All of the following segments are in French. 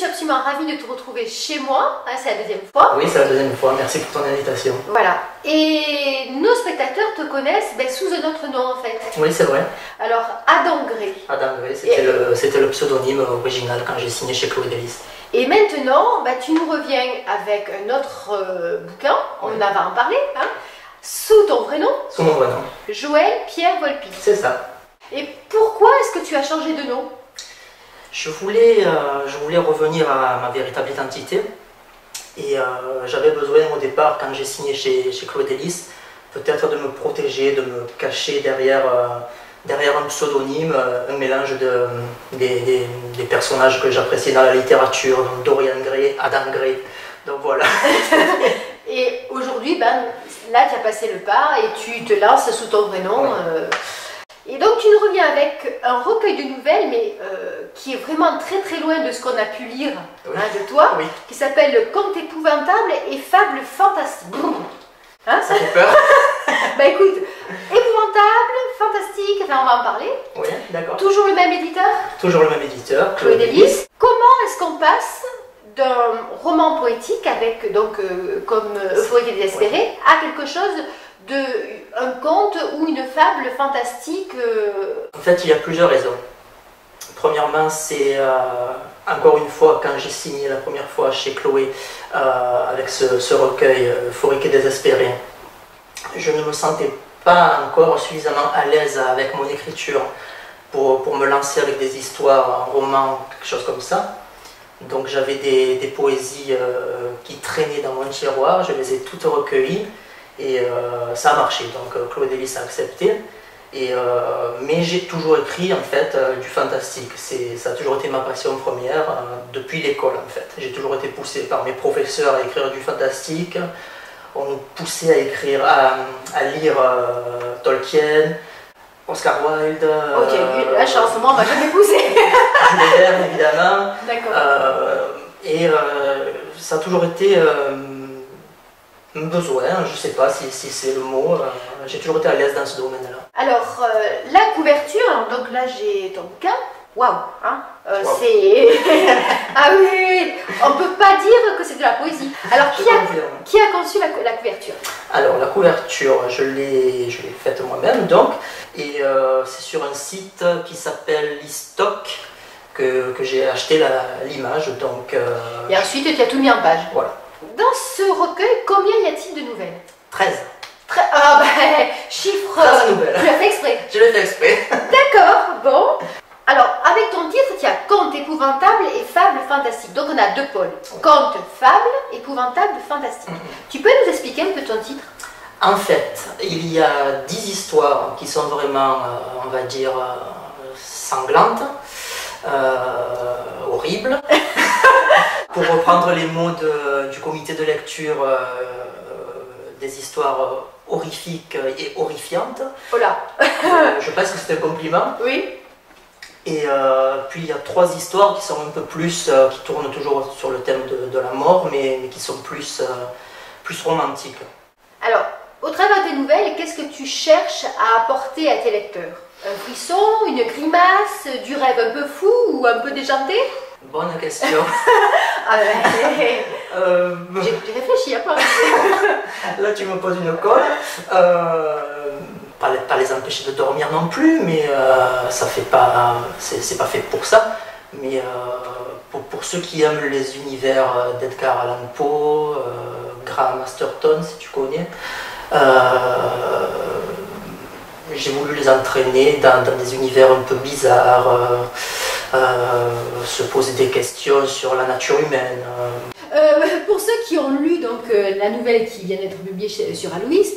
absolument ravie de te retrouver chez moi, hein, c'est la deuxième fois. Oui, c'est la deuxième fois, merci pour ton invitation. Voilà, et nos spectateurs te connaissent sous un autre nom en fait. Oui, c'est vrai. Alors, Adam Gray. Adam Gray, c'était le pseudonyme original quand j'ai signé chez Chloé Delis. Et maintenant, tu nous reviens avec un autre bouquin, on Oui. en va en parler, hein, sous ton vrai nom. Sous mon vrai nom. Joël Pierre Volpi. C'est ça. Et pourquoi est-ce que tu as changé de nom? Je voulais revenir à ma véritable identité. Et j'avais besoin au départ, quand j'ai signé chez Chloé Delis, peut-être de me protéger, de me cacher derrière un pseudonyme, un mélange des personnages que j'appréciais dans la littérature, donc Dorian Gray, Adam Gray, donc voilà. Et aujourd'hui, là tu as passé le pas et tu te lances sous ton vrai nom. Ouais. Et donc tu nous reviens avec un recueil de nouvelles, mais qui est vraiment très très loin de ce qu'on a pu lire Oui. de toi, Oui. qui s'appelle Contes épouvantables et fables fantastiques. Hein, Ça fait peur? écoute, épouvantable, fantastique, on va en parler. Oui, d'accord. Toujours le même éditeur, Toujours le même éditeur, Chloé Delis. Comment est-ce qu'on passe d'un roman poétique avec, comme Euphorie et Désespérée, à quelque chose un conte ou une fable fantastique? En fait, il y a plusieurs raisons. Premièrement, c'est encore une fois, quand j'ai signé la première fois chez Chloé avec ce recueil Euphorie et Désespérée, je ne me sentais pas encore suffisamment à l'aise avec mon écriture pour me lancer avec des histoires, un roman, quelque chose comme ça. Donc j'avais des poésies qui traînaient dans mon tiroir, je les ai toutes recueillies et ça a marché. Donc Chloé Delis a accepté. Mais j'ai toujours écrit en fait du fantastique. Ça a toujours été ma passion première depuis l'école en fait. J'ai toujours été poussé par mes professeurs à écrire du fantastique. On nous poussait à écrire, à lire Tolkien, Oscar Wilde. Ok, la chance, moi on m'a jamais poussé. Jules Verne évidemment. D'accord. Ça a toujours été un besoin, je ne sais pas si c'est le mot. J'ai toujours été à l'aise dans ce domaine-là. Alors, la couverture, donc là j'ai ton bouquin. Waouh, hein, Wow. c'est... Ah oui, on ne peut pas dire que c'est de la poésie. Alors, qui a conçu la couverture? Alors, la couverture, je l'ai faite moi-même, donc, et c'est sur un site qui s'appelle Listock que j'ai acheté l'image, donc... Et ensuite, tu as tout mis en page. Voilà. Dans ce recueil, combien y a-t-il de nouvelles? 13. Ah chiffre... 13 nouvelles. Tu l'as fait exprès. Je l'ai fait exprès. D'accord, bon. Alors, avec ton titre, il y a Contes épouvantables et fables fantastiques. Donc, on a deux pôles. Contes, fables, épouvantables, fantastiques. Tu peux nous expliquer un peu ton titre? En fait, il y a 10 histoires qui sont vraiment, on va dire, sanglantes, horribles. Pour reprendre les mots du comité de lecture, des histoires horrifiques et horrifiantes. Oh là. Je pense que c'est un compliment. Oui. Et puis il y a 3 histoires qui sont un peu plus, qui tournent toujours sur le thème de la mort, mais qui sont plus romantiques. Alors, au travers des nouvelles, qu'est-ce que tu cherches à apporter à tes lecteurs? Un frisson, une grimace, du rêve un peu fou ou un peu déjanté? Bonne question. J'ai réfléchi un peu. Là tu me poses une colle. Pas les empêcher de dormir non plus, mais c'est pas fait pour ça. Mais pour ceux qui aiment les univers d'Edgar Allan Poe, Graham Masterton si tu connais, j'ai voulu les entraîner dans des univers un peu bizarres, se poser des questions sur la nature humaine. Pour ceux qui ont lu la nouvelle qui vient d'être publiée sur Aloïs,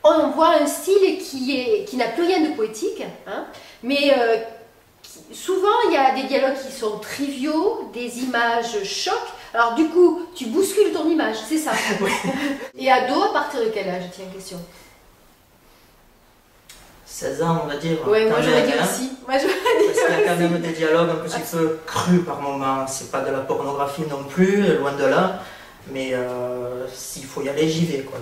on voit un style qui n'a plus rien de poétique, hein, mais souvent il y a des dialogues qui sont triviaux, des images chocs. Alors du coup, tu bouscules ton image, c'est ça. Oui. Et ado, à partir de quel âge, tiens, question? 16 ans, on va dire. Oui, moi j'aurais dit hein. aussi. Parce qu'il y a quand même des dialogues un petit peu crus par moments. C'est pas de la pornographie non plus, loin de là. Mais s'il faut y aller, j'y vais, quoi.